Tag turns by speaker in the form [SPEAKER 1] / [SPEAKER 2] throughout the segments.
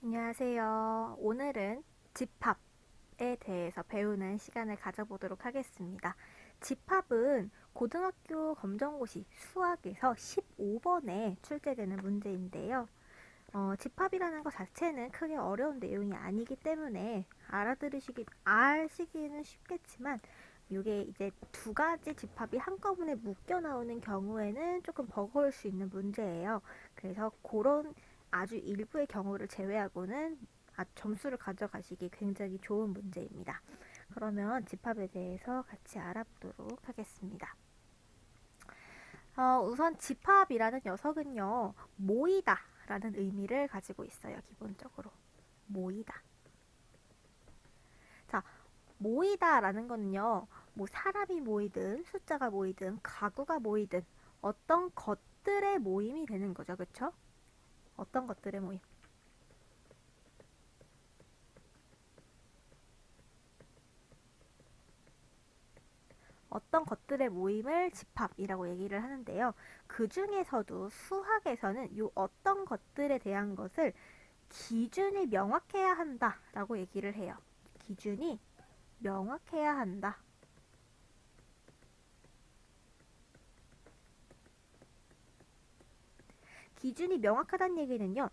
[SPEAKER 1] 안녕하세요. 오늘은 집합에 대해서 배우는 시간을 가져보도록 하겠습니다. 집합은 고등학교 검정고시 수학에서 15번에 출제되는 문제인데요. 집합이라는 것 자체는 크게 어려운 내용이 아니기 때문에 아시기는 쉽겠지만 이게 이제 두 가지 집합이 한꺼번에 묶여 나오는 경우에는 조금 버거울 수 있는 문제예요. 그래서 그런 아주 일부의 경우를 제외하고는 점수를 가져가시기 굉장히 좋은 문제입니다. 그러면 집합에 대해서 같이 알아보도록 하겠습니다. 우선 집합이라는 녀석은요, 모이다 라는 의미를 가지고 있어요. 기본적으로 모이다. 자, 모이다 라는 거는요, 뭐 사람이 모이든 숫자가 모이든 가구가 모이든 어떤 것들의 모임이 되는 거죠. 그쵸? 어떤 것들의 모임. 어떤 것들의 모임을 집합이라고 얘기를 하는데요. 그 중에서도 수학에서는 이 어떤 것들에 대한 것을 기준이 명확해야 한다라고 얘기를 해요. 기준이 명확해야 한다. 기준이 명확하다는 얘기는요.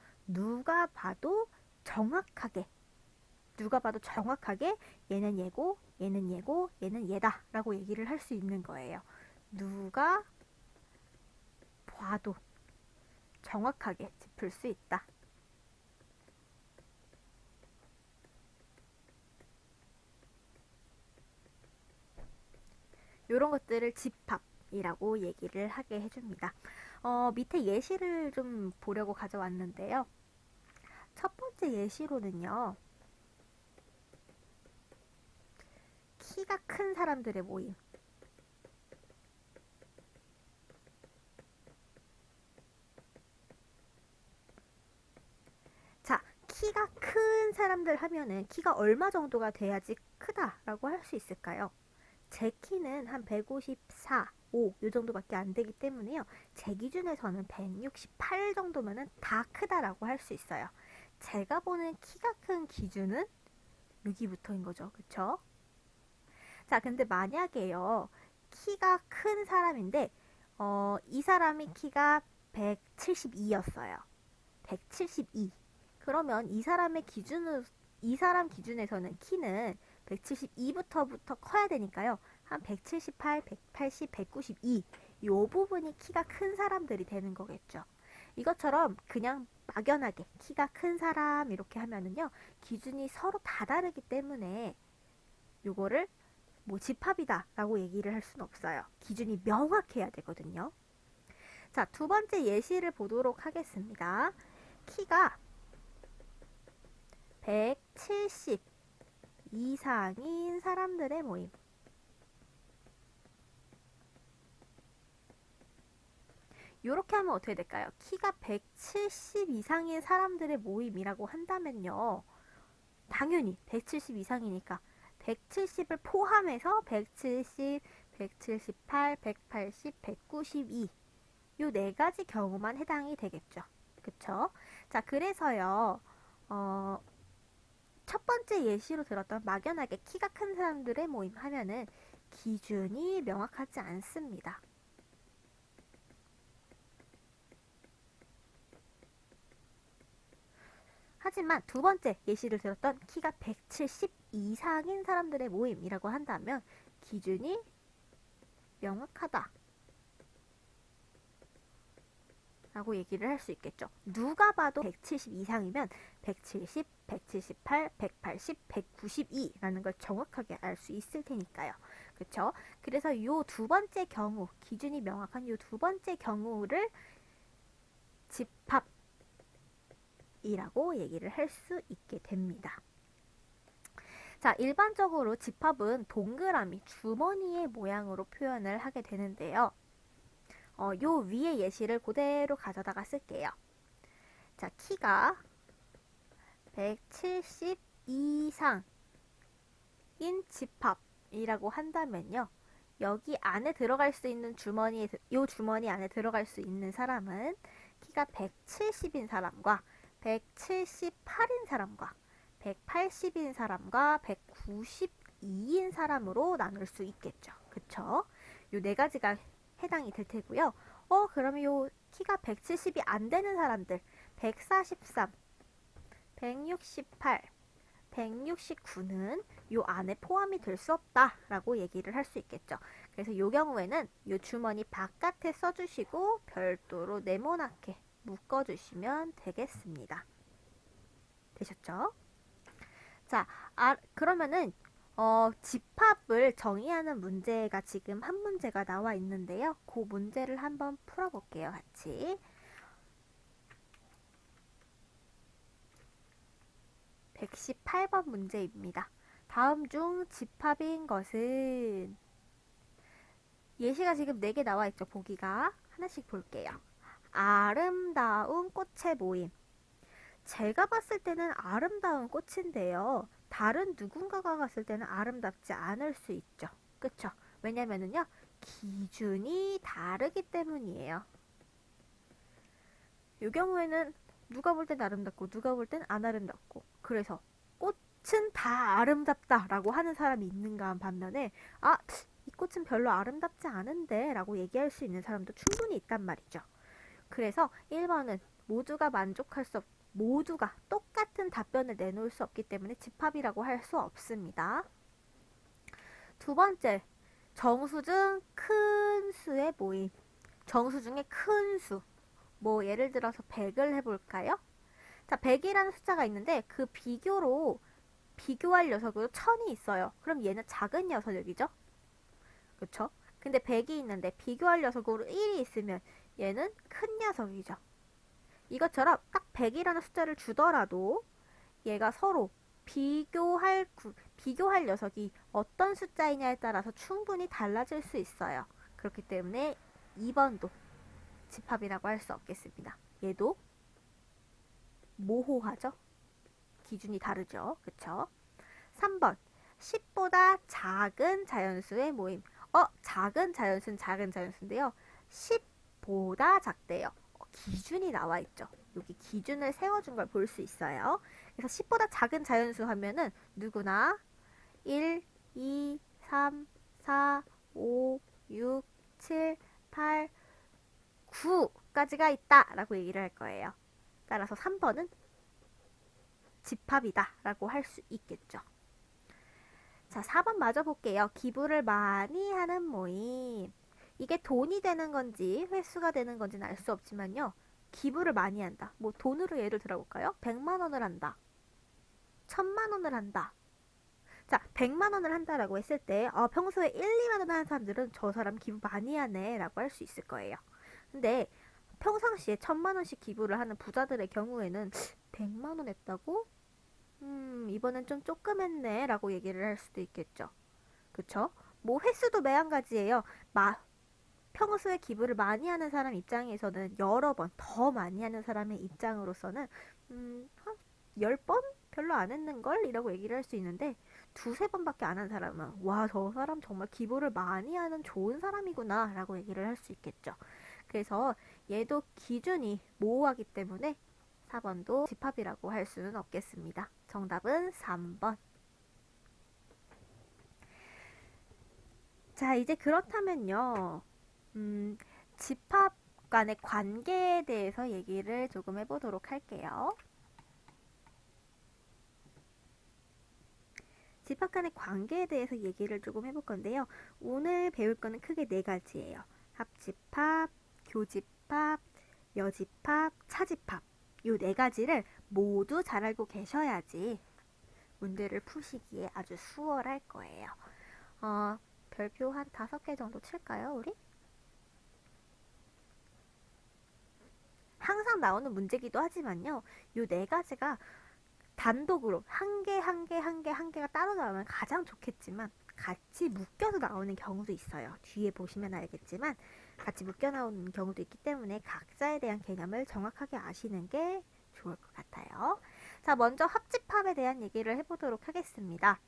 [SPEAKER 1] 정확하게 누가 봐도 정확하게 얘는 얘고 얘는 얘고 얘는 얘다 라고 얘기를 할 수 있는 거예요. 누가 봐도 정확하게 짚을 수 있다. 이런 것들을 집합이라고 얘기를 하게 해줍니다. 밑에 예시를 좀 보려고 가져왔는데요. 첫 번째 예시로는요. 키가 큰 사람들의 모임. 자, 키가 큰 사람들 하면은 키가 얼마 정도가 돼야지 크다라고 할 수 있을까요? 제 키는 한 154, 5, 요 정도밖에 안 되기 때문에요. 제 기준에서는 168 정도면은 다 크다라고 할 수 있어요. 제가 보는 키가 큰 기준은 여기부터인 거죠. 그쵸? 자, 근데 만약에요. 키가 큰 사람인데, 이 사람이 키가 172였어요. 172. 그러면 이 사람 기준에서는 키는 172부터 커야 되니까요. 한 178, 180, 192. 요 부분이 키가 큰 사람들이 되는 거겠죠. 이것처럼 그냥 막연하게 키가 큰 사람 이렇게 하면은요. 기준이 서로 다 다르기 때문에 요거를 뭐 집합이다 라고 얘기를 할 수는 없어요. 기준이 명확해야 되거든요. 자, 두 번째 예시를 보도록 하겠습니다. 키가 170 이상인 사람들의 모임. 이렇게 하면 어떻게 될까요? 키가 170 이상인 사람들의 모임이라고 한다면요. 당연히 170 이상이니까 170을 포함해서 170, 178, 180, 192 요 네 가지 경우만 해당이 되겠죠. 그쵸? 자, 그래서요. 첫 번째 예시로 들었던 막연하게 키가 큰 사람들의 모임 하면은 기준이 명확하지 않습니다. 하지만 두 번째 예시를 들었던 키가 170 이상인 사람들의 모임이라고 한다면 기준이 명확하다 라고 얘기를 할 수 있겠죠. 누가 봐도 170 이상이면 170, 178, 180, 192라는 걸 정확하게 알 수 있을 테니까요. 그쵸? 그래서 이 두 번째 경우, 기준이 명확한 이 두 번째 경우를 집합이라고 얘기를 할 수 있게 됩니다. 자, 일반적으로 집합은 동그라미, 주머니의 모양으로 표현을 하게 되는데요. 요 위에 예시를 그대로 가져다가 쓸게요. 자, 키가 170 이상인 집합이라고 한다면요. 여기 안에 들어갈 수 있는 요 주머니 안에 들어갈 수 있는 사람은 키가 170인 사람과 178인 사람과 180인 사람과 192인 사람으로 나눌 수 있겠죠. 그쵸? 요 네 가지가 해당이 될 테고요. 그러면 요 키가 170이 안 되는 사람들 143, 168, 169는 요 안에 포함이 될 수 없다라고 얘기를 할 수 있겠죠. 그래서 요 경우에는 요 주머니 바깥에 써주시고 별도로 네모나게 묶어주시면 되겠습니다. 되셨죠? 자, 그러면은 집합을 정의하는 문제가 지금 한 문제가 나와 있는데요. 그 문제를 한번 풀어볼게요, 같이. 118번 문제입니다. 다음 중 집합인 것은 예시가 지금 4개 나와 있죠, 보기가. 하나씩 볼게요. 아름다운 꽃의 모임. 제가 봤을 때는 아름다운 꽃인데요. 다른 누군가가 봤을 때는 아름답지 않을 수 있죠. 그쵸? 왜냐면은요, 기준이 다르기 때문이에요. 이 경우에는 누가 볼 땐 아름답고 누가 볼 땐 안 아름답고, 그래서 꽃은 다 아름답다라고 하는 사람이 있는가 반면에 이 꽃은 별로 아름답지 않은데 라고 얘기할 수 있는 사람도 충분히 있단 말이죠. 그래서 1번은 모두가 똑같은 답변을 내놓을 수 없기 때문에 집합이라고 할 수 없습니다. 두 번째, 정수 중 큰 수의 모임. 정수 중에 큰 수. 뭐 예를 들어서 100을 해볼까요? 자, 100이라는 숫자가 있는데 그 비교할 녀석으로 1000이 있어요. 그럼 얘는 작은 녀석이죠? 그쵸? 근데 100이 있는데 비교할 녀석으로 1이 있으면 얘는 큰 녀석이죠. 이것처럼 딱 100이라는 숫자를 주더라도 얘가 서로 비교할 녀석이 어떤 숫자이냐에 따라서 충분히 달라질 수 있어요. 그렇기 때문에 2번도 집합이라고 할 수 없겠습니다. 얘도 모호하죠? 기준이 다르죠? 그쵸? 3번 10보다 작은 자연수의 모임. 작은 자연수인데요. 10보다 작대요. 기준이 나와 있죠. 여기 기준을 세워준 걸 볼 수 있어요. 그래서 10보다 작은 자연수 하면은 누구나 1, 2, 3, 4, 5, 6, 7, 8, 9까지가 있다 라고 얘기를 할 거예요. 따라서 3번은 집합이다 라고 할 수 있겠죠. 자, 4번 마저 볼게요. 기부를 많이 하는 모임. 이게 돈이 되는 건지 횟수가 되는 건지는 알 수 없지만요. 기부를 많이 한다. 뭐 돈으로 예를 들어볼까요? 100만 원을 한다. 1000만 원을 한다. 자, 100만 원을 한다라고 했을 때 평소에 1, 2만 원 하는 사람들은 저 사람 기부 많이 하네 라고 할 수 있을 거예요. 근데 평상시에 1000만 원씩 기부를 하는 부자들의 경우에는 100만 원 했다고? 이번엔 좀 조금 했네 라고 얘기를 할 수도 있겠죠. 그쵸? 뭐 횟수도 매한가지예요. 평소에 기부를 많이 하는 사람 입장에서는 여러 번 더 많이 하는 사람의 입장으로서는 한 10번? 별로 안 했는걸? 이라고 얘기를 할 수 있는데 두세 번밖에 안 한 사람은 와, 저 사람 정말 기부를 많이 하는 좋은 사람이구나 라고 얘기를 할 수 있겠죠. 그래서 얘도 기준이 모호하기 때문에 4번도 집합이라고 할 수는 없겠습니다. 정답은 3번. 자, 이제 그렇다면요. 집합 간의 관계에 대해서 얘기를 조금 해보도록 할게요. 집합 간의 관계에 대해서 얘기를 조금 해볼 건데요. 오늘 배울 거는 크게 4가지예요. 합집합, 교집합, 여집합, 차집합. 이 4가지를 모두 잘 알고 계셔야지 문제를 푸시기에 아주 수월할 거예요. 별표 한 5개 정도 칠까요, 우리? 항상 나오는 문제기도 하지만요. 이 4가지가 단독으로 한 개가 따로 나오면 가장 좋겠지만 같이 묶여서 나오는 경우도 있어요. 뒤에 보시면 알겠지만 같이 묶여 나오는 경우도 있기 때문에 각자에 대한 개념을 정확하게 아시는 게 좋을 것 같아요. 자, 먼저 합집합에 대한 얘기를 해보도록 하겠습니다.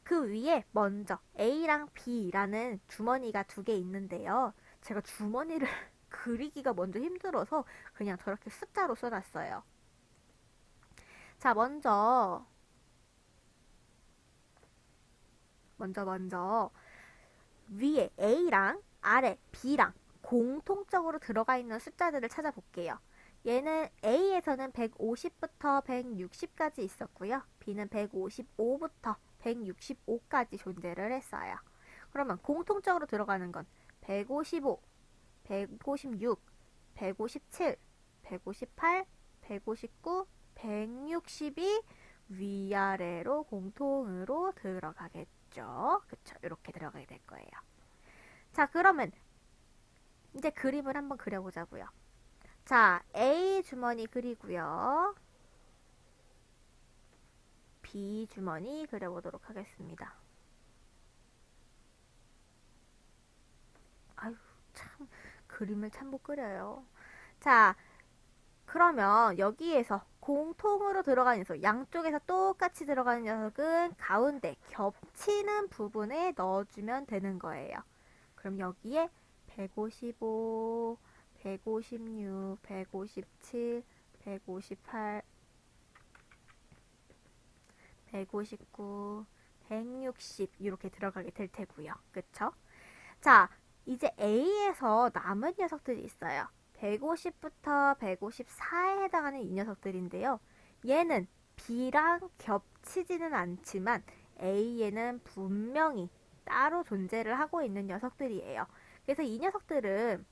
[SPEAKER 1] 그 위에 먼저 A랑 B라는 주머니가 2개 있는데요. 제가 주머니를 그리기가 먼저 힘들어서 그냥 저렇게 숫자로 써놨어요. 자, 먼저 위에 A랑 아래 B랑 공통적으로 들어가 있는 숫자들을 찾아볼게요. 얘는 A에서는 150부터 160까지 있었고요. B는 155부터 165까지 존재를 했어요. 그러면 공통적으로 들어가는 건 155, 156, 157, 158, 159, 160이 위아래로 공통으로 들어가겠죠. 그쵸? 이렇게 들어가게 될 거예요. 자, 그러면 이제 그림을 한번 그려보자고요. 자, A 주머니 그리고요. B 주머니 그려보도록 하겠습니다. 아유, 참, 그림을 참 못 그려요. 자, 그러면 여기에서 공통으로 들어가는 녀석, 양쪽에서 똑같이 들어가는 녀석은 가운데 겹치는 부분에 넣어주면 되는 거예요. 그럼 여기에 155, 156, 157, 158, 159, 160 이렇게 들어가게 될 테고요. 그쵸? 자, 이제 A에서 남은 녀석들이 있어요. 150부터 154에 해당하는 이 녀석들인데요. 얘는 B랑 겹치지는 않지만 A에는 분명히 따로 존재를 하고 있는 녀석들이에요. 그래서 이 녀석들은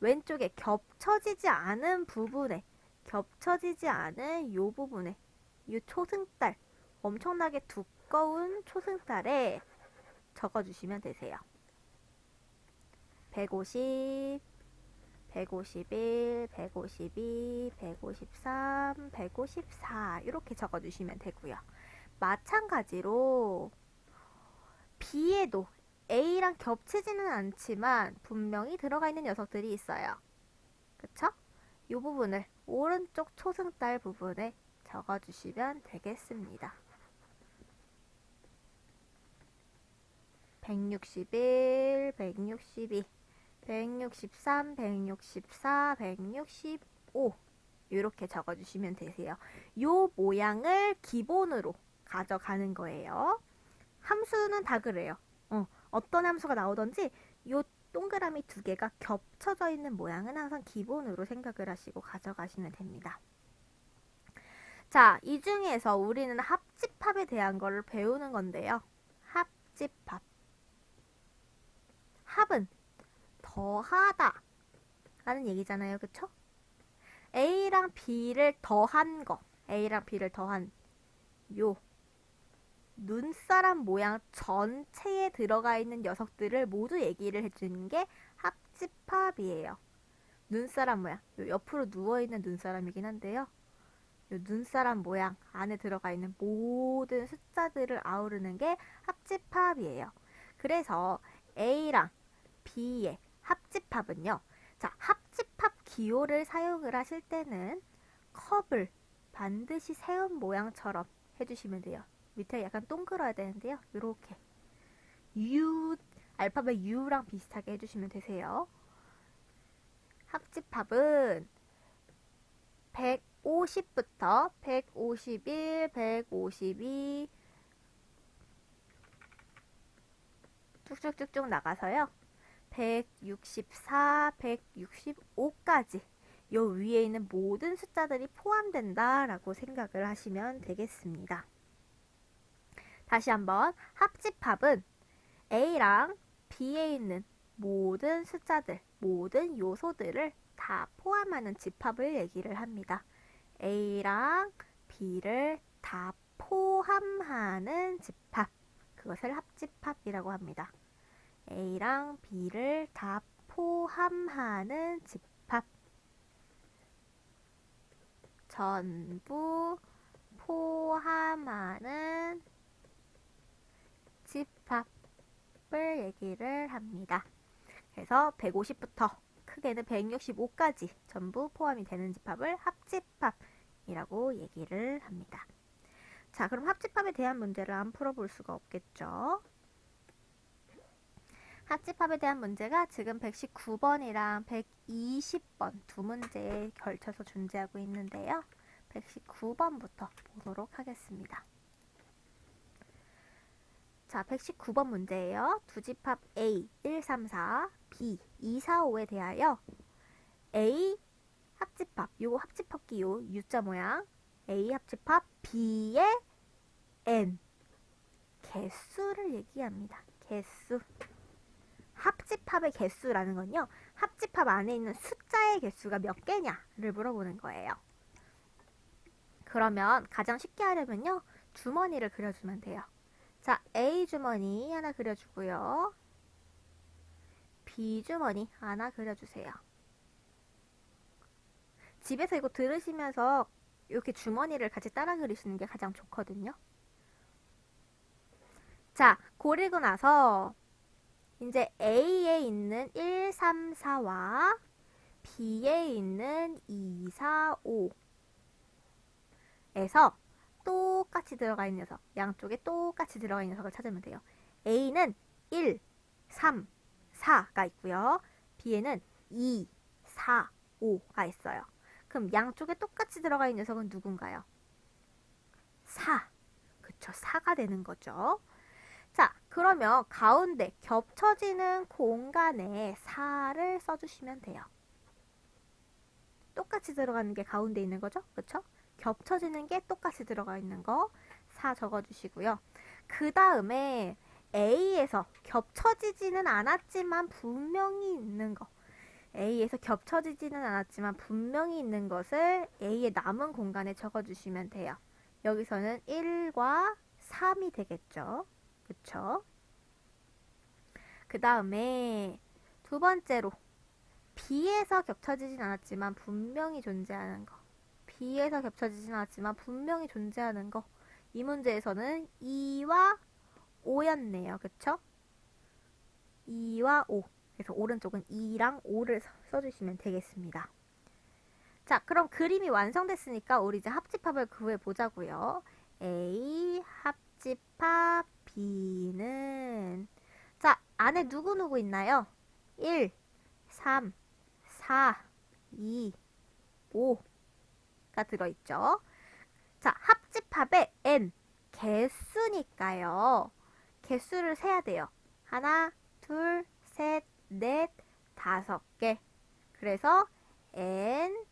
[SPEAKER 1] 왼쪽에 겹쳐지지 않은 이 부분에 이 초승달, 엄청나게 두꺼운 초승달에 적어주시면 되세요. 150, 151, 152, 153, 154 이렇게 적어주시면 되고요. 마찬가지로 B에도 A랑 겹치지는 않지만 분명히 들어가 있는 녀석들이 있어요. 그쵸? 이 부분을 오른쪽 초승달 부분에 적어주시면 되겠습니다. 161, 162, 163, 164, 165 이렇게 적어주시면 되세요. 이 모양을 기본으로 가져가는 거예요. 함수는 다 그래요. 어떤 함수가 나오든지 이 동그라미 두 개가 겹쳐져 있는 모양은 항상 기본으로 생각을 하시고 가져가시면 됩니다. 자, 이 중에서 우리는 합집합에 대한 걸 배우는 건데요. 합집합. 합은 더하다 라는 얘기잖아요. 그쵸? A랑 B를 더한 거, A랑 B를 더한 요 눈사람 모양 전체에 들어가 있는 녀석들을 모두 얘기를 해주는 게 합집합이에요. 눈사람 모양, 요 옆으로 누워있는 눈사람이긴 한데요. 요 눈사람 모양 안에 들어가 있는 모든 숫자들을 아우르는 게 합집합이에요. 그래서 A랑 B의 합집합은요. 자, 합집합 기호를 사용을 하실 때는 컵을 반드시 세운 모양처럼 해주시면 돼요. 밑에 약간 동그라야 되는데요. 이렇게 U, 알파벳 U랑 비슷하게 해주시면 되세요. 합집합은 150부터 151, 152 쭉쭉쭉쭉 나가서요. 164, 165까지 요 위에 있는 모든 숫자들이 포함된다라고 생각을 하시면 되겠습니다. 다시 한번 합집합은 A랑 B에 있는 모든 숫자들, 모든 요소들을 다 포함하는 집합을 얘기를 합니다. A랑 B를 다 포함하는 집합, 그것을 합집합이라고 합니다. A랑 B를 다 포함하는 집합, 전부 포함하는 집합을 얘기를 합니다. 그래서 150부터 크게는 165까지 전부 포함이 되는 집합을 합집합이라고 얘기를 합니다. 자, 그럼 합집합에 대한 문제를 안 풀어볼 수가 없겠죠. 합집합에 대한 문제가 지금 119번이랑 120번 두 문제에 걸쳐서 존재하고 있는데요. 119번부터 보도록 하겠습니다. 자, 119번 문제예요. 두 집합 A 1, 3, 4, B 2, 4, 5에 대하여 A 합집합, 요거 합집합기 요 U자 모양 A 합집합 B의 N 개수를 얘기합니다. 개수. 합집합의 개수라는 건요, 합집합 안에 있는 숫자의 개수가 몇 개냐를 물어보는 거예요. 그러면 가장 쉽게 하려면요, 주머니를 그려주면 돼요. 자, A 주머니 하나 그려주고요. B 주머니 하나 그려주세요. 집에서 이거 들으시면서 이렇게 주머니를 같이 따라 그리시는 게 가장 좋거든요. 자, 그리고 나서 이제 A에 있는 1, 3, 4와 B에 있는 2, 4, 5에서 똑같이 들어가 있는 녀석, 양쪽에 똑같이 들어가 있는 녀석을 찾으면 돼요. A는 1, 3, 4가 있고요. B에는 2, 4, 5가 있어요. 그럼 양쪽에 똑같이 들어가 있는 녀석은 누군가요? 4. 그쵸, 4가 되는 거죠. 자, 그러면 가운데 겹쳐지는 공간에 4를 써주시면 돼요. 똑같이 들어가는 게 가운데 있는 거죠? 그쵸? 겹쳐지는 게 똑같이 들어가 있는 거 4 적어주시고요. 그 다음에 A에서 겹쳐지지는 않았지만 분명히 있는 거, A에서 겹쳐지지는 않았지만 분명히 있는 것을 A의 남은 공간에 적어주시면 돼요. 여기서는 1과 3이 되겠죠. 그쵸? 그 다음에 두 번째로 B에서 겹쳐지진 않았지만 분명히 존재하는 거, B에서 겹쳐지진 않았지만 분명히 존재하는 거, 이 문제에서는 2와 5였네요. 그쵸? 2와 5. 그래서 오른쪽은 2랑 5를 써주시면 되겠습니다. 자, 그럼 그림이 완성됐으니까 우리 이제 합집합을 구해 보자고요. A 합집합 B는, 자, 안에 누구누구 있나요? 1, 3, 4, 2, 5가 들어있죠. 자, 합집합의 N 개수니까요, 개수를 세야 돼요. 하나, 둘, 셋, 넷, 5개. 그래서 N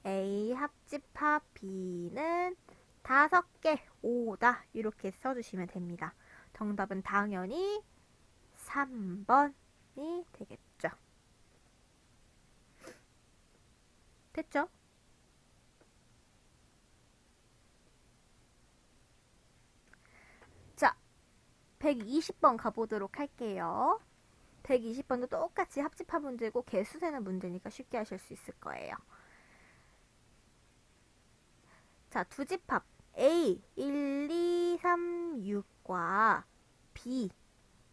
[SPEAKER 1] A 합집합 B는 5개, 5다. 이렇게 써주시면 됩니다. 정답은 당연히 3번이 되겠죠. 됐죠? 자, 120번 가보도록 할게요. 120번도 똑같이 합집합 문제고 개수 세는 문제니까 쉽게 하실 수 있을 거예요. 자, 두 집합 A 1, 2, 3, 6과 B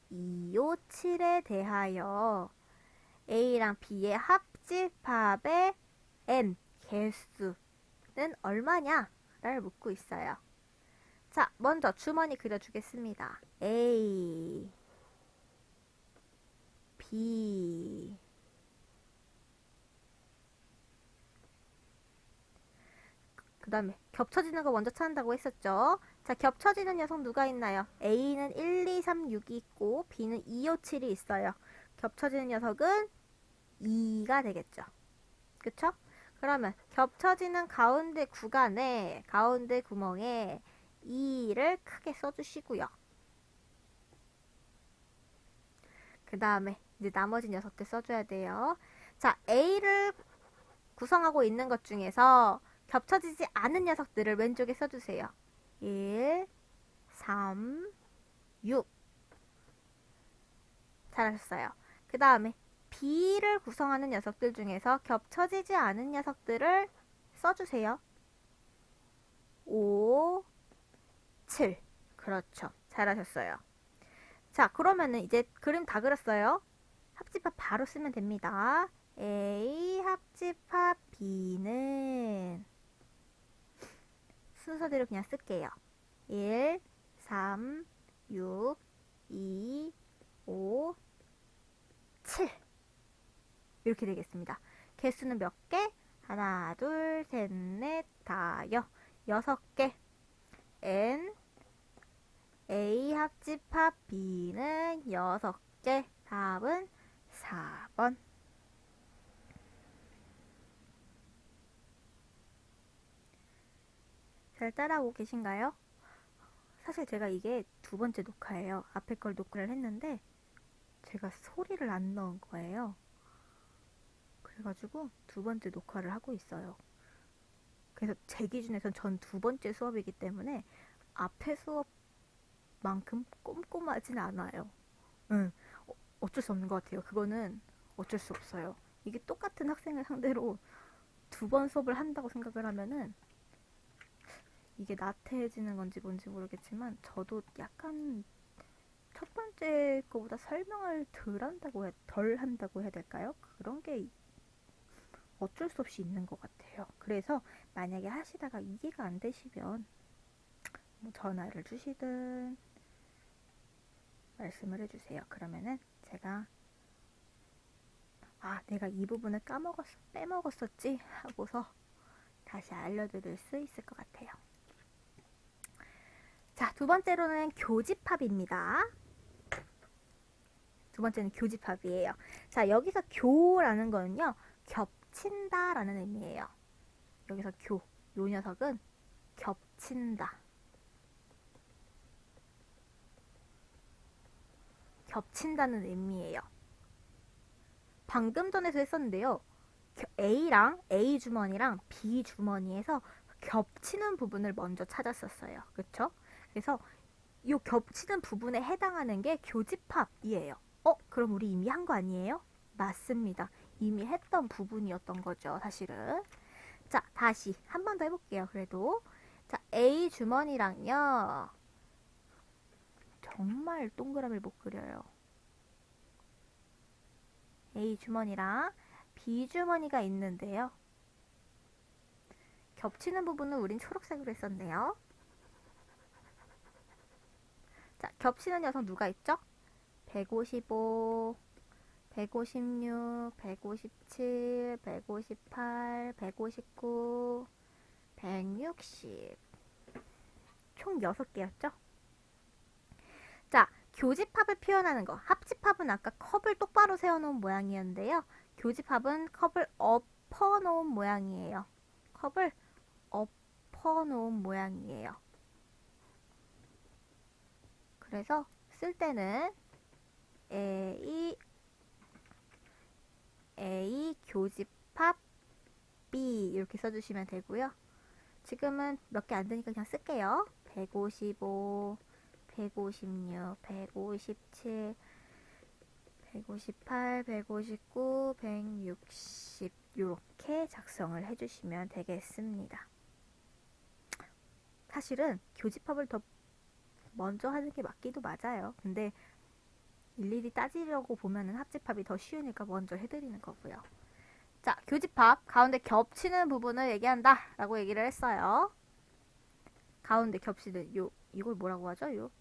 [SPEAKER 1] 2, 5, 7에 대하여 A랑 B의 합집합의 N 개수는 얼마냐? 를 묻고 있어요. 자, 먼저 주머니 그려주겠습니다. A, B, 그 다음에 겹쳐지는 거 먼저 찾는다고 했었죠. 자, 겹쳐지는 녀석 누가 있나요? A는 1, 2, 3, 6이 있고 B는 2, 5, 7이 있어요. 겹쳐지는 녀석은 2가 되겠죠. 그쵸? 그러면 겹쳐지는 가운데 구간에, 가운데 구멍에 2를 크게 써주시고요. 그 다음에 이제 나머지 녀석들 써줘야 돼요. 자, A를 구성하고 있는 것 중에서 겹쳐지지 않은 녀석들을 왼쪽에 써주세요. 1, 3, 6. 잘하셨어요. 그 다음에 B를 구성하는 녀석들 중에서 겹쳐지지 않은 녀석들을 써주세요. 5, 7. 그렇죠. 잘하셨어요. 자, 그러면은 이제 그림 다 그렸어요. 합집합 바로 쓰면 됩니다. A 합집합 B는 순서대로 그냥 쓸게요. 1, 3, 6, 2, 5, 7 이렇게 되겠습니다. 개수는 몇 개? 하나, 둘, 셋, 넷, 다여. 6개. N, A 합집합 B는 6개. 답은 4번. 잘 따라오고 계신가요? 사실 제가 이게 두 번째 녹화예요. 앞에 걸 녹화를 했는데 제가 소리를 안 넣은 거예요. 그래가지고 두 번째 녹화를 하고 있어요. 그래서 제 기준에선 전 두 번째 수업이기 때문에 앞에 수업만큼 꼼꼼하진 않아요. 응, 어쩔 수 없는 것 같아요. 그거는 어쩔 수 없어요. 이게 똑같은 학생을 상대로 두 번 수업을 한다고 생각을 하면은 이게 나태해지는 건지 뭔지 모르겠지만 저도 약간 첫 번째 거보다 설명을 덜 한다고 해야 될까요? 그런 게 어쩔 수 없이 있는 것 같아요. 그래서 만약에 하시다가 이해가 안 되시면 뭐 전화를 주시든 말씀을 해주세요. 그러면은 제가 내가 이 부분을 빼먹었었지 하고서 다시 알려드릴 수 있을 것 같아요. 자, 두 번째로는 교집합입니다. 두 번째는 교집합이에요. 자, 여기서 교라는 거는요, 겹친다 라는 의미예요. 여기서 요 녀석은 겹친다. 겹친다는 의미예요. 방금 전에도 했었는데요. A랑 A 주머니랑 B 주머니에서 겹치는 부분을 먼저 찾았었어요. 그쵸? 그래서 이 겹치는 부분에 해당하는 게 교집합이에요. 그럼 우리 이미 한 거 아니에요? 맞습니다. 이미 했던 부분이었던 거죠, 사실은. 자, 다시 한 번 더 해볼게요, 그래도. 자, A 주머니랑요. 정말 동그라미를 못 그려요. A 주머니랑 B 주머니가 있는데요. 겹치는 부분은 우린 초록색으로 했었네요. 자, 겹치는 녀석 누가 있죠? 155, 156, 157, 158, 159, 160. 총 6개였죠? 자, 교집합을 표현하는 거. 합집합은 아까 컵을 똑바로 세워놓은 모양이었는데요. 교집합은 컵을 엎어놓은 모양이에요. 컵을 엎어놓은 모양이에요. 그래서 쓸 때는 A 교집합 B 이렇게 써주시면 되고요. 지금은 몇 개 안 되니까 그냥 쓸게요. 155, 156, 157, 158, 159, 160 이렇게 작성을 해주시면 되겠습니다. 사실은 교집합을 더 먼저 하는 게 맞기도 맞아요. 근데 일일이 따지려고 보면은 합집합이 더 쉬우니까 먼저 해드리는 거고요. 자, 교집합 가운데 겹치는 부분을 얘기한다 라고 얘기를 했어요. 가운데 겹치는 이걸 뭐라고 하죠?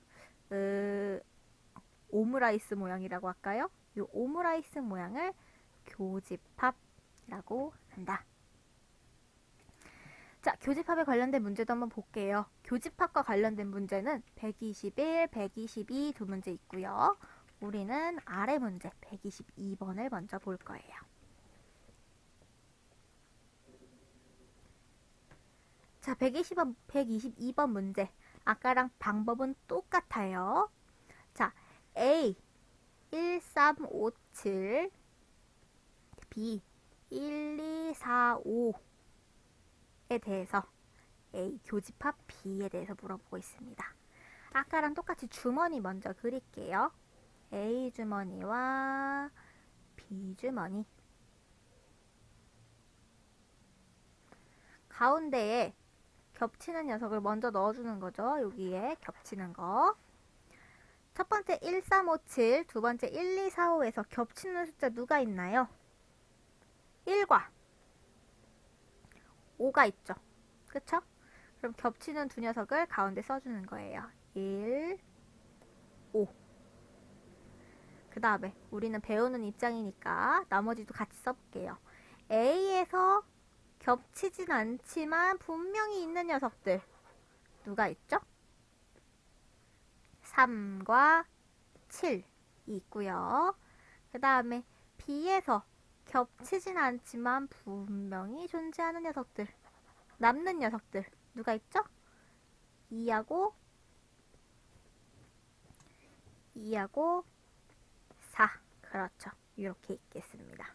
[SPEAKER 1] 오므라이스 모양이라고 할까요? 이 오므라이스 모양을 교집합이라고 한다. 자, 교집합에 관련된 문제도 한번 볼게요. 교집합과 관련된 문제는 121, 122 두 문제 있고요. 우리는 아래 문제 122번을 먼저 볼 거예요. 자, 122번 문제. 아까랑 방법은 똑같아요. 자, A 1357, B 1245에 대해서 A 교집합 B에 대해서 물어보고 있습니다. 아까랑 똑같이 주머니 먼저 그릴게요. A 주머니와 B 주머니. 가운데에 겹치는 녀석을 먼저 넣어주는 거죠. 여기에 겹치는 거. 첫 번째 1357, 두 번째 1245에서 겹치는 숫자 누가 있나요? 1과 5가 있죠. 그쵸? 그럼 겹치는 두 녀석을 가운데 써주는 거예요. 1, 5. 그 다음에 우리는 배우는 입장이니까 나머지도 같이 써볼게요. A에서 겹치진 않지만 분명히 있는 녀석들 누가 있죠? 3과 7이 있고요. 그 다음에 B에서 겹치진 않지만 분명히 존재하는 녀석들, 남는 녀석들 누가 있죠? 2하고 4. 그렇죠. 이렇게 있겠습니다.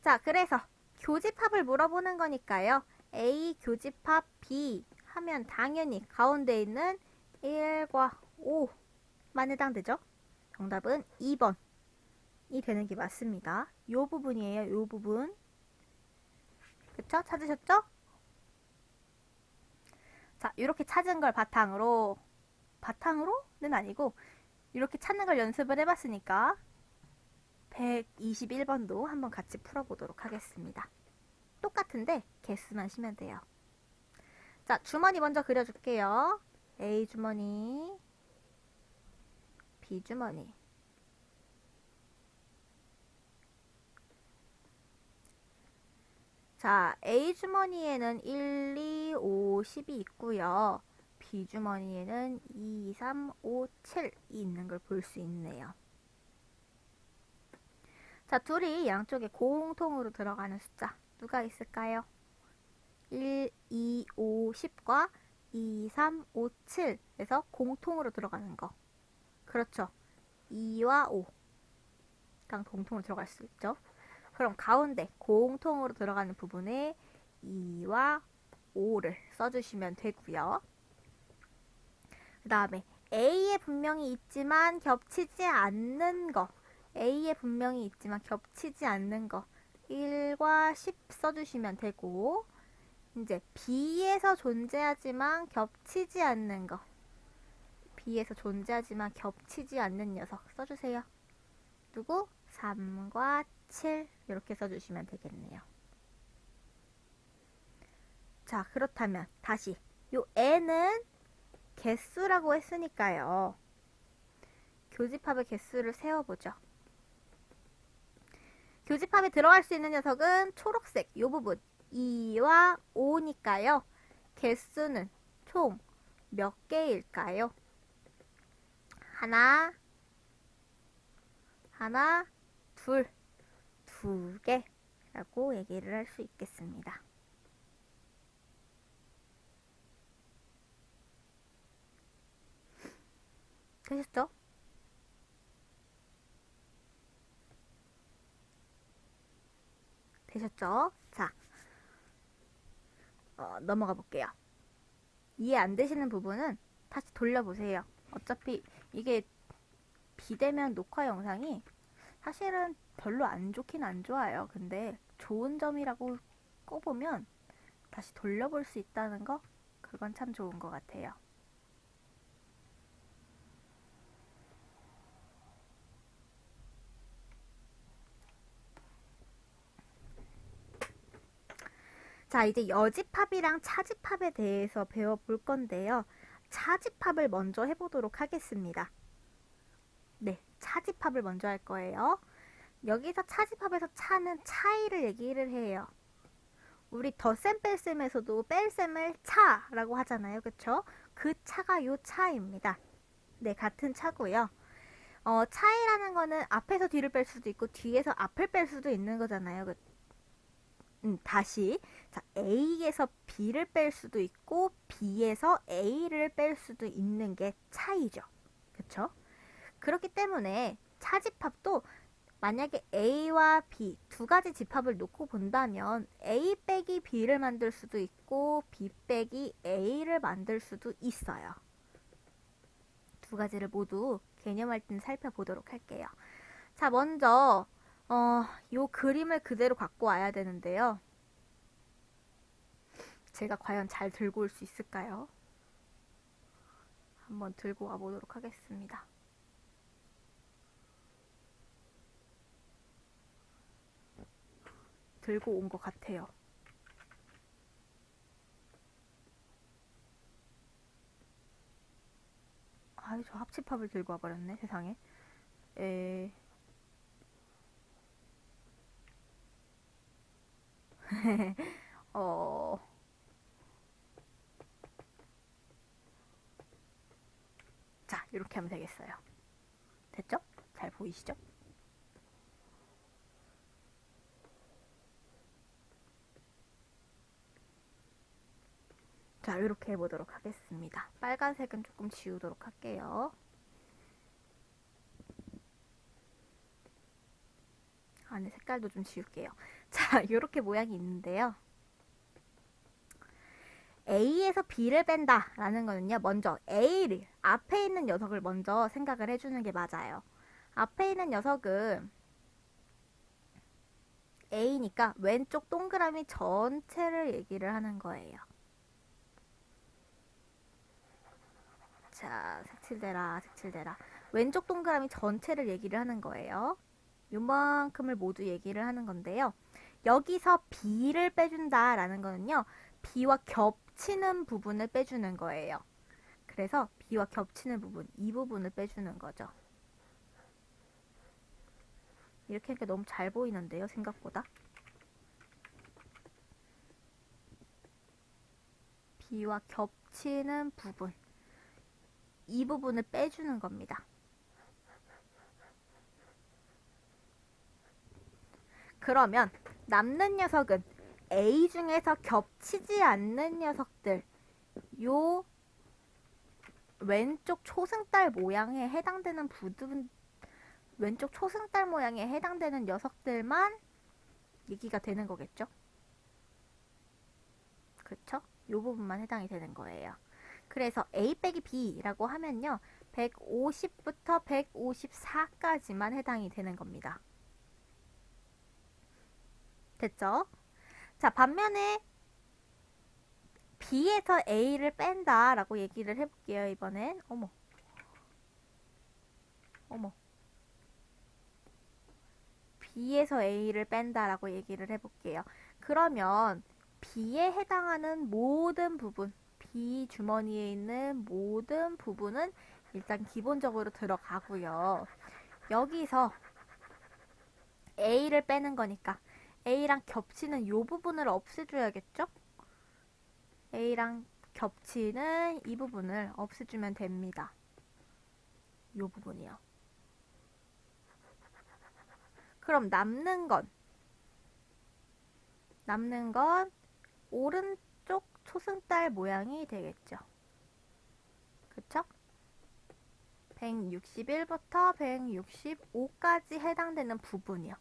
[SPEAKER 1] 자, 그래서 교집합을 물어보는 거니까요. A 교집합 B 하면 당연히 가운데 있는 1과 5만 해당되죠? 정답은 2번이 되는 게 맞습니다. 요 부분이에요. 요 부분. 그쵸? 찾으셨죠? 자, 이렇게 찾은 걸 바탕으로는 아니고 이렇게 찾는 걸 연습을 해봤으니까 121번도 한번 같이 풀어보도록 하겠습니다. 똑같은데 개수만 쉬면 돼요. 자, 주머니 먼저 그려줄게요. A 주머니, B 주머니. 자, A 주머니에는 1, 2, 5, 10이 있고요. B 주머니에는 2, 3, 5, 7이 있는 걸 볼 수 있네요. 자, 둘이 양쪽에 공통으로 들어가는 숫자 누가 있을까요? 1, 2, 5, 10과 2, 3, 5, 7에서 공통으로 들어가는 거. 그렇죠. 2와 5가 공통으로 들어갈 수 있죠. 그럼 가운데 공통으로 들어가는 부분에 2와 5를 써주시면 되고요. 그 다음에 A에 분명히 있지만 겹치지 않는 거. A에 분명히 있지만 겹치지 않는 거 1과 10 써주시면 되고, 이제 B에서 존재하지만 겹치지 않는 거, B에서 존재하지만 겹치지 않는 녀석 써주세요. 누구? 3과 7 이렇게 써주시면 되겠네요. 자, 그렇다면 다시 요 n은 개수라고 했으니까요. 교집합의 개수를 세워보죠. 교집합에 들어갈 수 있는 녀석은 초록색 이 부분 2와 5니까요. 개수는 총 몇 개일까요? 하나, 둘, 2개라고 얘기를 할 수 있겠습니다. 되셨죠? 되셨죠? 자, 넘어가 볼게요. 이해 안 되시는 부분은 다시 돌려보세요. 어차피 이게 비대면 녹화 영상이 사실은 별로 안 좋긴 안 좋아요. 근데 좋은 점이라고 꼽으면 다시 돌려볼 수 있다는 거, 그건 참 좋은 것 같아요. 자, 이제 여집합이랑 차집합에 대해서 배워볼 건데요. 차집합을 먼저 해보도록 하겠습니다. 네, 차집합을 먼저 할 거예요. 여기서 차집합에서 차는 차이를 얘기를 해요. 우리 덧셈 뺄셈에서도 뺄셈을 차라고 하잖아요. 그쵸? 그 차가 요 차입니다. 네, 같은 차고요. 차이라는 거는 앞에서 뒤를 뺄 수도 있고 뒤에서 앞을 뺄 수도 있는 거잖아요. 다시. 자, A에서 B를 뺄 수도 있고 B에서 A를 뺄 수도 있는 게 차이죠. 그쵸? 그렇기 때문에 차집합도 만약에 A와 B 두 가지 집합을 놓고 본다면 A 빼기 B를 만들 수도 있고 B 빼기 A를 만들 수도 있어요. 두 가지를 모두 개념할 때 살펴보도록 할게요. 자, 먼저 요 그림을 그대로 갖고 와야 되는데요. 제가 과연 잘 들고 올 수 있을까요? 한번 들고 와 보도록 하겠습니다. 들고 온 것 같아요. 아이, 저 합집합을 들고 와버렸네, 세상에. 어, 자, 이렇게 하면 되겠어요. 됐죠? 잘 보이시죠? 자, 이렇게 해보도록 하겠습니다. 빨간색은 조금 지우도록 할게요. 안에 색깔도 좀 지울게요. 자, 이렇게 모양이 있는데요. A에서 B를 뺀다 라는 거는요, 먼저 A를, 앞에 있는 녀석을 먼저 생각을 해주는 게 맞아요. 앞에 있는 녀석은 A니까 왼쪽 동그라미 전체를 얘기를 하는 거예요. 자, 색칠대라, 색칠대라. 왼쪽 동그라미 전체를 얘기를 하는 거예요. 요만큼을 모두 얘기를 하는 건데요. 여기서 B를 빼준다 라는 거는요, B와 겹치는 부분을 빼주는 거예요. 그래서 B와 겹치는 부분, 이 부분을 빼주는 거죠. 이렇게 하니까 너무 잘 보이는데요, 생각보다. B와 겹치는 부분, 이 부분을 빼주는 겁니다. 그러면 남는 녀석은 A 중에서 겹치지 않는 녀석들, 요 왼쪽 초승달 모양에 해당되는 부분, 왼쪽 초승달 모양에 해당되는 녀석들만 얘기가 되는 거겠죠? 그쵸? 요 부분만 해당이 되는 거예요. 그래서 A 빼기 B라고 하면요, 150부터 154까지만 해당이 되는 겁니다. 됐죠? 자, 반면에 B에서 A를 뺀다 라고 얘기를 해볼게요. 이번엔 어머 B에서 A를 뺀다 라고 얘기를 해볼게요. 그러면 B에 해당하는 모든 부분, B 주머니에 있는 모든 부분은 일단 기본적으로 들어가고요. 여기서 A를 빼는 거니까 A랑 겹치는 이 부분을 없애줘야겠죠? A랑 겹치는 이 부분을 없애주면 됩니다. 이 부분이요. 그럼 남는 건 오른쪽 초승달 모양이 되겠죠. 그쵸? 161부터 165까지 해당되는 부분이요.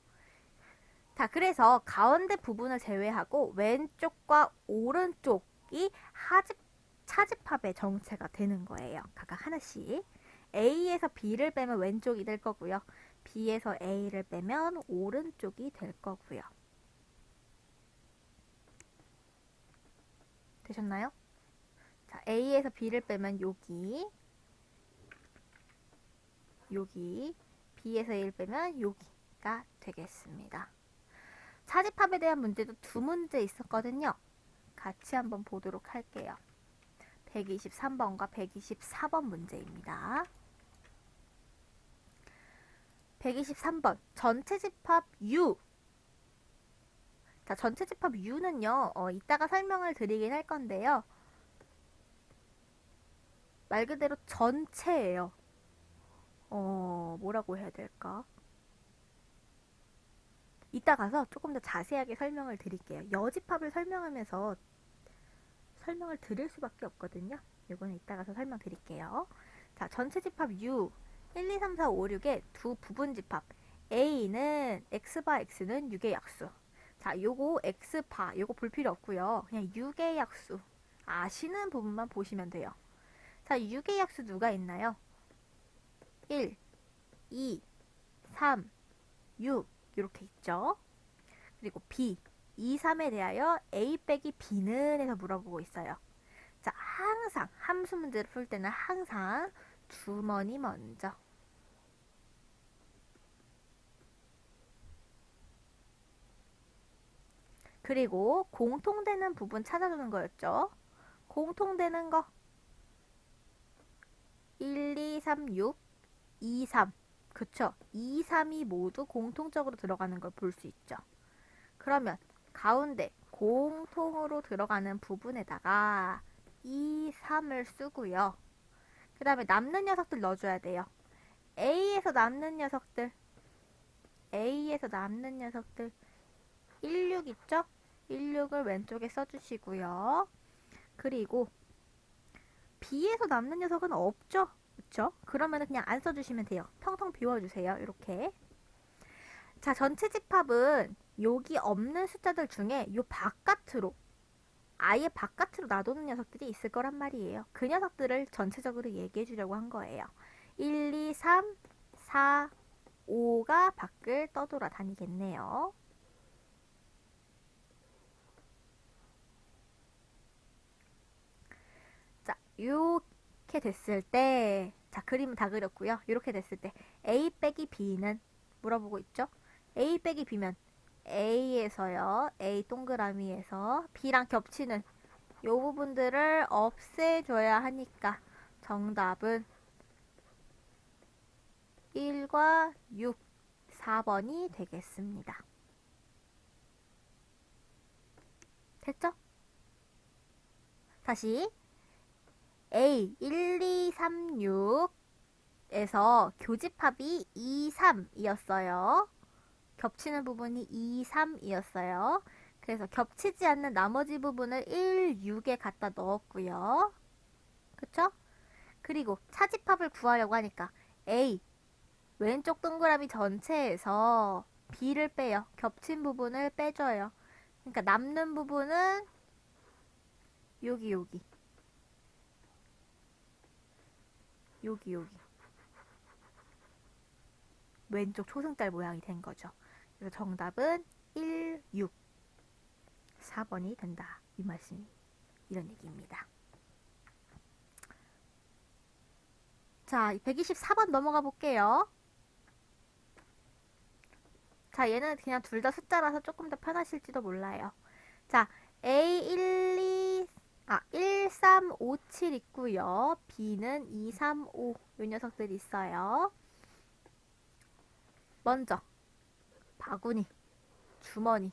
[SPEAKER 1] 자, 그래서 가운데 부분을 제외하고 왼쪽과 오른쪽이 차집합의 정체가 되는 거예요. 각각 하나씩. A에서 B를 빼면 왼쪽이 될 거고요. B에서 A를 빼면 오른쪽이 될 거고요. 되셨나요? 자, A에서 B를 빼면 여기, B에서 A를 빼면 여기가 되겠습니다. 차집합에 대한 문제도 두 문제 있었거든요. 같이 한번 보도록 할게요. 123번과 124번 문제입니다. 123번 전체 집합 U. 자, 전체 집합 U는요, 이따가 설명을 드리긴 할 건데요. 말 그대로 전체예요. 뭐라고 해야 될까? 이따 가서 조금 더 자세하게 설명을 드릴게요. 여집합을 설명하면서 설명을 드릴 수밖에 없거든요. 이거는 이따 가서 설명드릴게요. 자, 전체 집합 U 1, 2, 3, 4, 5, 6의 두 부분 집합 A는 X바 X는 6의 약수. 자, 요거 X바 요거 볼 필요 없고요. 그냥 6의 약수 아시는 부분만 보시면 돼요. 자, 6의 약수 누가 있나요? 1, 2, 3, 6 이렇게 있죠. 그리고 B 2, 3에 대하여 A 빼기 B는 해서 물어보고 있어요. 자, 항상 함수 문제를 풀 때는 항상 주머니 먼저. 그리고 공통되는 부분 찾아주는 거였죠. 공통되는 거 1, 2, 3, 6, 2, 3. 그쵸? 2, 3이 모두 공통적으로 들어가는 걸 볼 수 있죠. 그러면 가운데 공통으로 들어가는 부분에다가 2, 3을 쓰고요. 그 다음에 남는 녀석들 넣어줘야 돼요. A에서 남는 녀석들 16 있죠? 16을 왼쪽에 써주시고요. 그리고 B에서 남는 녀석은 없죠? 그쵸? 그러면 그냥 안 써주시면 돼요. 텅텅 비워주세요. 이렇게. 자, 전체 집합은 여기 없는 숫자들 중에 요 바깥으로 아예 바깥으로 놔두는 녀석들이 있을 거란 말이에요. 그 녀석들을 전체적으로 얘기해 주려고 한 거예요. 1, 2, 3, 4, 5가 밖을 떠돌아 다니겠네요. 자, 이렇게 됐을 때, 자, 그림은 다 그렸고요. 이렇게 됐을 때 A 빼기 B는 물어보고 있죠? A 빼기 B면 A에서요. A 동그라미에서 B랑 겹치는 이 부분들을 없애줘야 하니까 정답은 1과 6, 4번이 되겠습니다. 됐죠? 다시 A 1, 2, 3, 6에서 교집합이 2, 3이었어요. 겹치는 부분이 2, 3이었어요. 그래서 겹치지 않는 나머지 부분을 1, 6에 갖다 넣었고요. 그쵸? 그리고 차집합을 구하려고 하니까 A 왼쪽 동그라미 전체에서 B를 빼요. 겹친 부분을 빼줘요. 그러니까 남는 부분은 여기 왼쪽 초승달 모양이 된 거죠. 그래서 정답은 1, 6, 4번이 된다. 이 말씀, 이런 얘기입니다. 자, 124번 넘어가 볼게요. 자, 얘는 그냥 둘 다 숫자라서 조금 더 편하실지도 몰라요. 자, A1, 1, 3, 5, 7 있고요. B는 2, 3, 5. 이 녀석들이 있어요. 먼저 바구니, 주머니.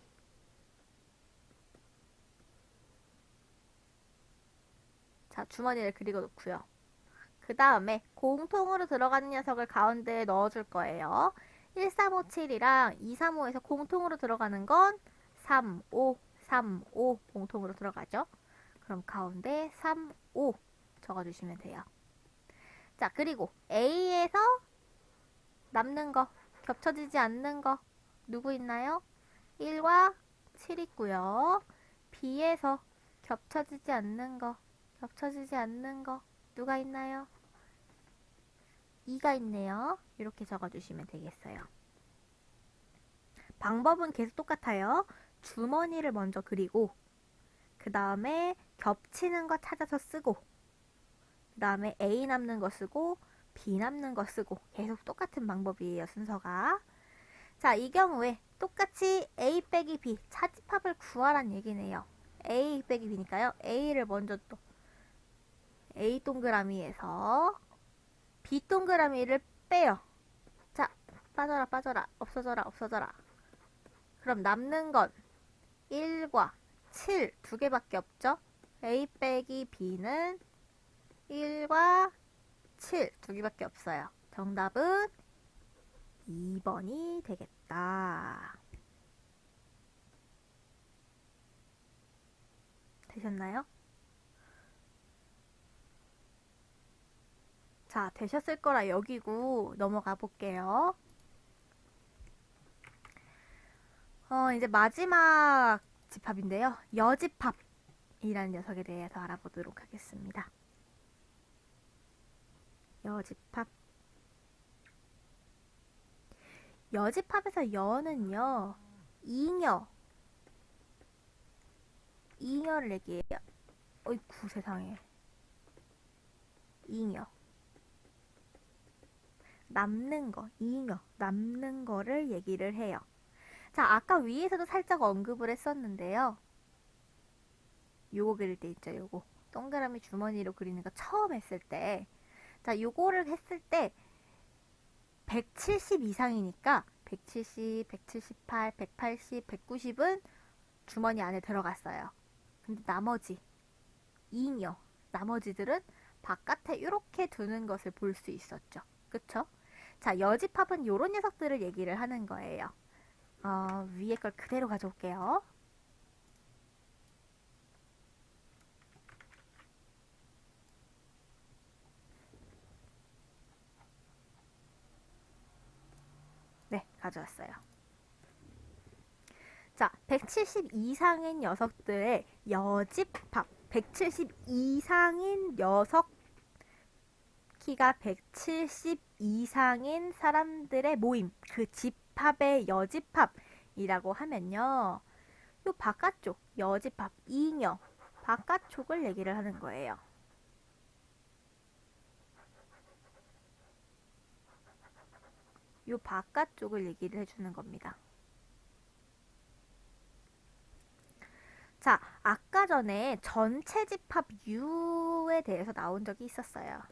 [SPEAKER 1] 자, 주머니를 그리고 놓고요. 그 다음에 공통으로 들어가는 녀석을 가운데에 넣어줄 거예요. 1, 3, 5, 7이랑 2, 3, 5에서 공통으로 들어가는 건 3, 5, 3, 5 공통으로 들어가죠. 그럼 가운데 3, 5 적어주시면 돼요. 자, 그리고 A에서 남는 거, 겹쳐지지 않는 거 누구 있나요? 1과 7 있고요. B에서 겹쳐지지 않는 거 누가 있나요? 2가 있네요. 이렇게 적어주시면 되겠어요. 방법은 계속 똑같아요. 주머니를 먼저 그리고 그 다음에 겹치는 거 찾아서 쓰고 그 다음에 A 남는 거 쓰고 B 남는 거 쓰고 계속 똑같은 방법이에요. 순서가. 자, 이 경우에 똑같이 A 빼기 B 차집합을 구하란 얘기네요. A 빼기 B니까요. A를 먼저 또 A 동그라미에서 B 동그라미를 빼요. 자, 빠져라, 없어져라. 그럼 남는 건 1과 7 두 개밖에 없죠? A 빼기 B는 1과 7 두 개밖에 없어요. 정답은 2번이 되겠다. 되셨나요? 자, 되셨을 거라 여기고 넘어가 볼게요. 이제 마지막 집합인데요. 여집합이라는 녀석에 대해서 알아보도록 하겠습니다. 여집합에서 여는요, 잉여를 얘기해요. 어이쿠 세상에. 잉여. 남는 거를 얘기를 해요. 자, 아까 위에서도 살짝 언급을 했었는데요. 요거 그릴 때 있죠, 요거. 동그라미 주머니로 그리는 거 처음 했을 때. 자, 요거를 했을 때 170 이상이니까 170, 178, 180, 190은 주머니 안에 들어갔어요. 근데 나머지 잉여 나머지들은 바깥에 이렇게 두는 것을 볼 수 있었죠. 그쵸? 자, 여집합은 요런 녀석들을 얘기를 하는 거예요. 위에 걸 그대로 가져올게요. 네, 가져왔어요. 자, 170 이상인 녀석들의 여집합. 170 이상인 녀석, 키가 170 이상인 사람들의 모임, 그 집합의 여집합이라고 하면요. 요 바깥쪽, 여집합, 잉여, 바깥쪽을 얘기를 하는 거예요. 요 바깥쪽을 얘기를 해주는 겁니다. 자, 아까 전에 전체 집합 U에 대해서 나온 적이 있었어요.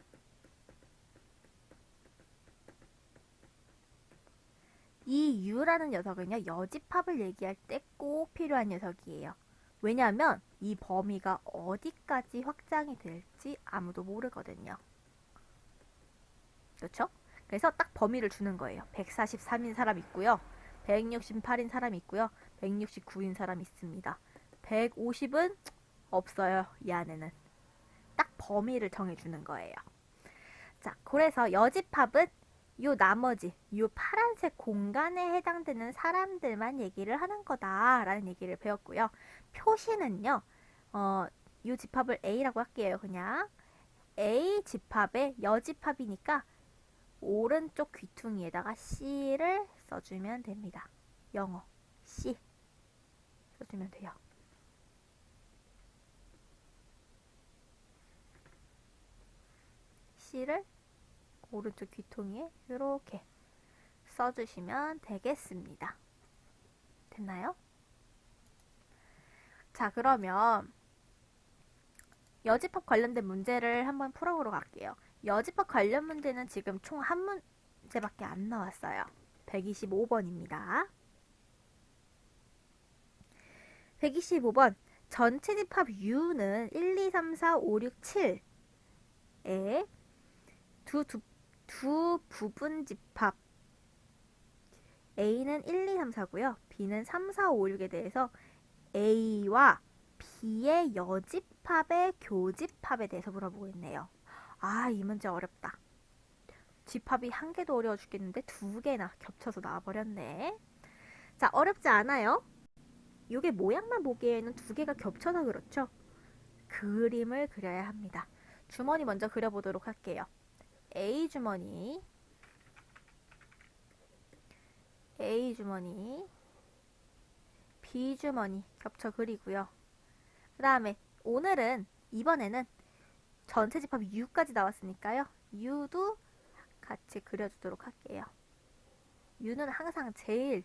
[SPEAKER 1] 이 U라는 녀석은요, 여집합을 얘기할 때 꼭 필요한 녀석이에요. 왜냐하면 이 범위가 어디까지 확장이 될지 아무도 모르거든요. 그렇죠? 그래서 딱 범위를 주는 거예요. 143인 사람 있고요. 168인 사람 있고요. 169인 사람 있습니다. 150은 없어요. 이 안에는. 딱 범위를 정해주는 거예요. 자, 그래서 여집합은 요 나머지 요 파란색 공간에 해당되는 사람들만 얘기를 하는 거다라는 얘기를 배웠고요. 표시는요. 요 집합을 A라고 할게요. 그냥 A 집합의 여집합이니까 오른쪽 귀퉁이에다가 C를 써주면 됩니다. 영어 C 써주면 돼요. C를 오른쪽 귀퉁이에 이렇게 써주시면 되겠습니다. 됐나요? 자, 그러면 여집합 관련된 문제를 한번 풀어보러 갈게요. 여집합 관련 문제는 지금 총 한 문제밖에 안 나왔어요. 125번입니다. 125번 전체 집합 U는 1, 2, 3, 4, 5, 6, 7에 두 부분 집합 A는 1, 2, 3, 4고요. B는 3, 4, 5, 6에 대해서 A와 B의 여집합의 교집합에 대해서 물어보고 있네요. 아, 이 문제 어렵다. 집합이 한 개도 어려워 죽겠는데 두 개나 겹쳐서 나와버렸네. 자, 어렵지 않아요. 이게 모양만 보기에는 두 개가 겹쳐서 그렇죠. 그림을 그려야 합니다. 주머니 먼저 그려보도록 할게요. A 주머니, A 주머니, B 주머니 겹쳐 그리고요. 그 다음에 이번에는 전체 집합 U까지 나왔으니까요. U도 같이 그려주도록 할게요. U는 항상 제일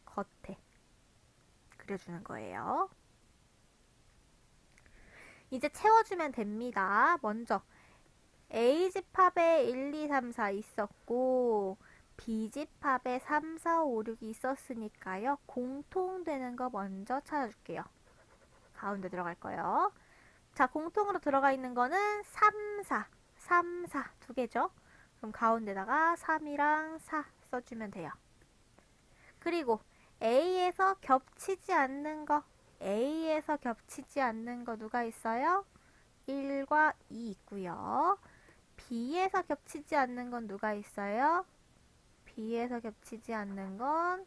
[SPEAKER 1] 겉에 그려주는 거예요. 이제 채워주면 됩니다. 먼저 A집합에 1, 2, 3, 4 있었고 B집합에 3, 4, 5, 6이 있었으니까요. 공통되는 거 먼저 찾아줄게요. 가운데 들어갈 거예요. 자, 공통으로 들어가 있는 거는 3, 4 두 개죠. 그럼 가운데다가 3이랑 4 써주면 돼요. 그리고 A에서 겹치지 않는 거 누가 있어요? 1과 2 있고요. B에서 겹치지 않는 건 누가 있어요? B에서 겹치지 않는 건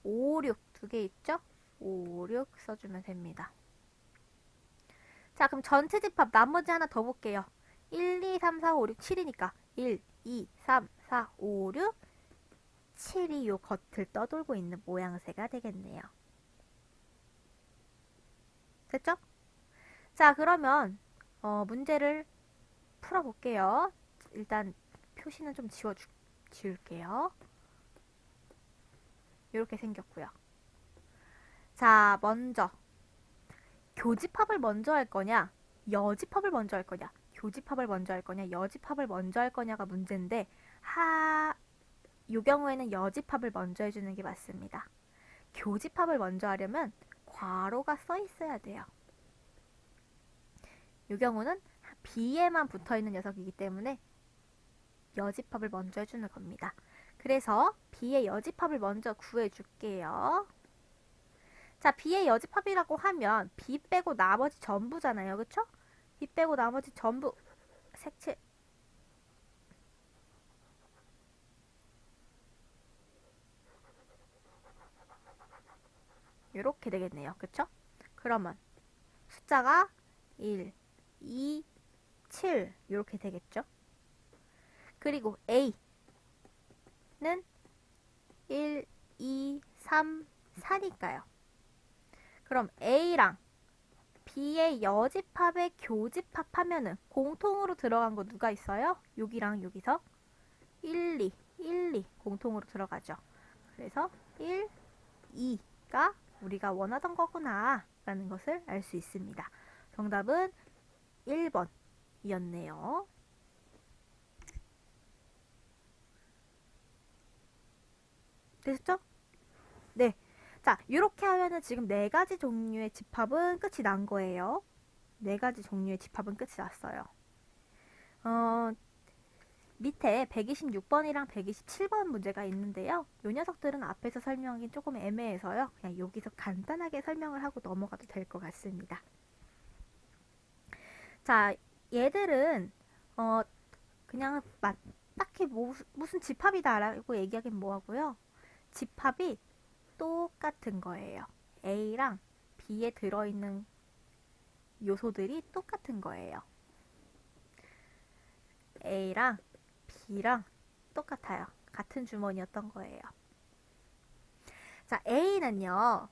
[SPEAKER 1] 5, 6 두 개 있죠? 5, 6 써주면 됩니다. 자, 그럼 전체 집합 나머지 하나 더 볼게요. 1, 2, 3, 4, 5, 6, 7이니까 1, 2, 3, 4, 5, 6 7이 요 겉을 떠돌고 있는 모양새가 되겠네요. 됐죠? 자, 그러면 문제를 풀어볼게요. 일단 표시는 좀 지울게요. 이렇게 생겼고요. 자, 먼저 교집합을 먼저 할 거냐, 여집합을 먼저 할 거냐, 교집합을 먼저 할 거냐, 여집합을 먼저 할 거냐가 문제인데 이 경우에는 여집합을 먼저 해주는 게 맞습니다. 교집합을 먼저 하려면 괄호가 써 있어야 돼요. 이 경우는 B에만 붙어있는 녀석이기 때문에 여집합을 먼저 해주는 겁니다. 그래서 B의 여집합을 먼저 구해줄게요. 자, B의 여집합이라고 하면 B 빼고 나머지 전부잖아요. 그쵸? B 빼고 나머지 전부 색칠 이렇게 되겠네요. 그쵸? 그러면 숫자가 1, 2, 7 이렇게 되겠죠? 그리고 A는 1, 2, 3, 4니까요. 그럼 A랑 B의 여집합에 교집합하면은 공통으로 들어간 거 누가 있어요? 여기랑 여기서 1, 2 공통으로 들어가죠. 그래서 1, 2가 우리가 원하던 거구나 라는 것을 알 수 있습니다. 정답은 1번이었네요. 됐죠? 네. 자, 이렇게 하면은 지금 4가지 종류의 집합은 끝이 난 거예요. 4가지 종류의 집합은 끝이 났어요. 밑에 126번이랑 127번 문제가 있는데요. 이 녀석들은 앞에서 설명하기 조금 애매해서요. 그냥 여기서 간단하게 설명을 하고 넘어가도 될 것 같습니다. 자, 얘들은 그냥 딱히 무슨 집합이다라고 얘기하긴 뭐하고요. 집합이 똑같은 거예요. A랑 B에 들어있는 요소들이 똑같은 거예요. A랑 B랑 똑같아요. 같은 주머니였던 거예요. 자, A는요.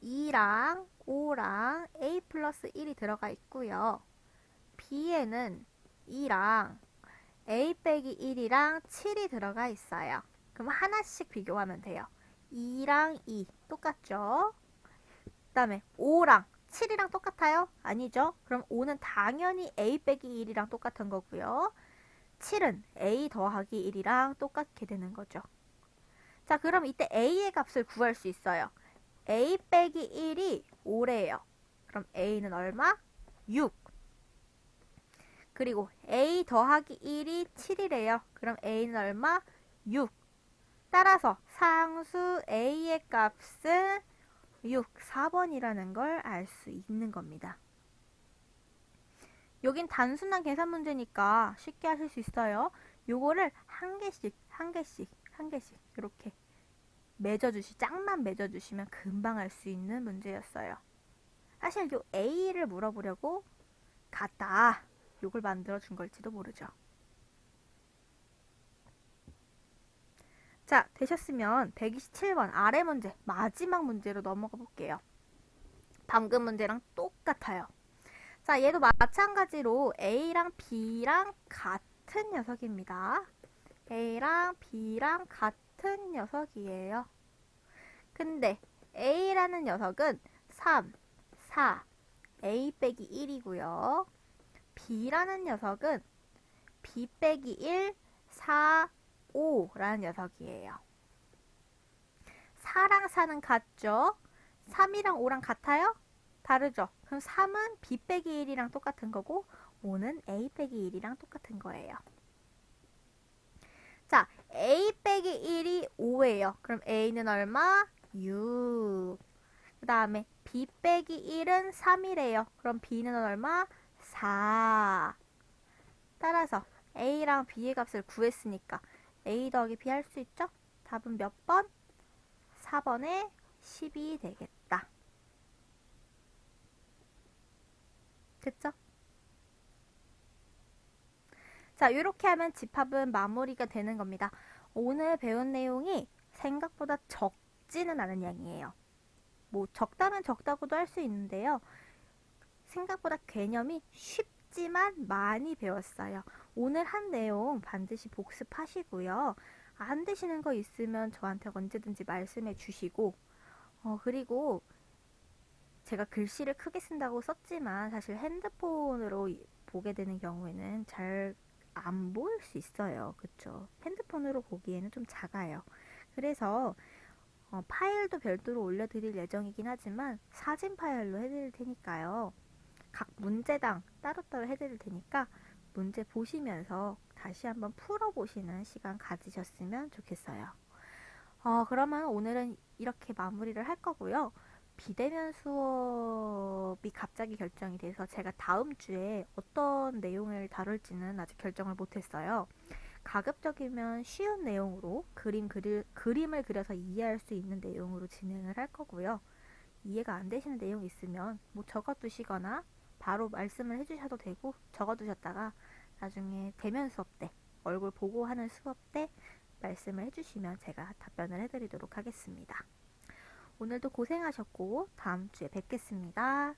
[SPEAKER 1] 2랑 5랑 A 플러스 1이 들어가 있고요. B에는 2랑 A 빼기 1이랑 7이 들어가 있어요. 그럼 하나씩 비교하면 돼요. 2랑 2 똑같죠? 그 다음에 5랑 7이랑 똑같아요? 아니죠? 그럼 5는 당연히 A 빼기 1이랑 똑같은 거고요. 7은 A 더하기 1이랑 똑같게 되는 거죠. 자, 그럼 이때 A의 값을 구할 수 있어요. A 빼기 1이 5래요. 그럼 A는 얼마? 6. 그리고 A 더하기 1이 7이래요. 그럼 A는 얼마? 6. 따라서 상수 A의 값은 6, 4번이라는 걸 알 수 있는 겁니다. 여긴 단순한 계산 문제니까 쉽게 하실 수 있어요. 요거를 한 개씩 이렇게 짝만 맺어주시면 금방 알 수 있는 문제였어요. 사실 요 A를 물어보려고 갔다 요걸 만들어준 걸지도 모르죠. 자, 되셨으면 127번 아래 문제, 마지막 문제로 넘어가 볼게요. 방금 문제랑 똑같아요. 자, 얘도 마찬가지로 A랑 B랑 같은 녀석입니다. A랑 B랑 같은 녀석이에요. 근데 A라는 녀석은 3, 4, A 빼기 1이고요. B라는 녀석은 B 빼기 1, 4, 5라는 녀석이에요. 4랑 4는 같죠? 3이랑 5랑 같아요? 다르죠? 그럼 3은 B 빼기 1이랑 똑같은 거고 5는 A 빼기 1이랑 똑같은 거예요. 자, A 빼기 1이 5예요. 그럼 A는 얼마? 6. 그 다음에 B 빼기 1은 3이래요. 그럼 B는 얼마? 4. 따라서 A랑 B의 값을 구했으니까 A 더하기 B 할 수 있죠? 답은 몇 번? 4번에 10이 되겠다. 됐죠? 자, 이렇게 하면 집합은 마무리가 되는 겁니다. 오늘 배운 내용이 생각보다 적지는 않은 양이에요. 뭐 적다면 적다고도 할 수 있는데요. 생각보다 개념이 쉽지만 많이 배웠어요. 오늘 한 내용 반드시 복습하시고요. 안 되시는 거 있으면 저한테 언제든지 말씀해 주시고 그리고 제가 글씨를 크게 쓴다고 썼지만 사실 핸드폰으로 보게 되는 경우에는 잘 안 보일 수 있어요. 그쵸? 핸드폰으로 보기에는 좀 작아요. 그래서 파일도 별도로 올려드릴 예정이긴 하지만 사진 파일로 해드릴 테니까요. 각 문제당 따로따로 해드릴 테니까 문제 보시면서 다시 한번 풀어보시는 시간 가지셨으면 좋겠어요. 그러면 오늘은 이렇게 마무리를 할 거고요. 비대면 수업이 갑자기 결정이 돼서 제가 다음 주에 어떤 내용을 다룰지는 아직 결정을 못했어요. 가급적이면 쉬운 내용으로 그림을 그려서 이해할 수 있는 내용으로 진행을 할 거고요. 이해가 안 되시는 내용이 있으면 뭐 적어두시거나 바로 말씀을 해주셔도 되고 적어두셨다가 나중에 대면 수업 때 얼굴 보고 하는 수업 때 말씀을 해주시면 제가 답변을 해드리도록 하겠습니다. 오늘도 고생하셨고 다음 주에 뵙겠습니다.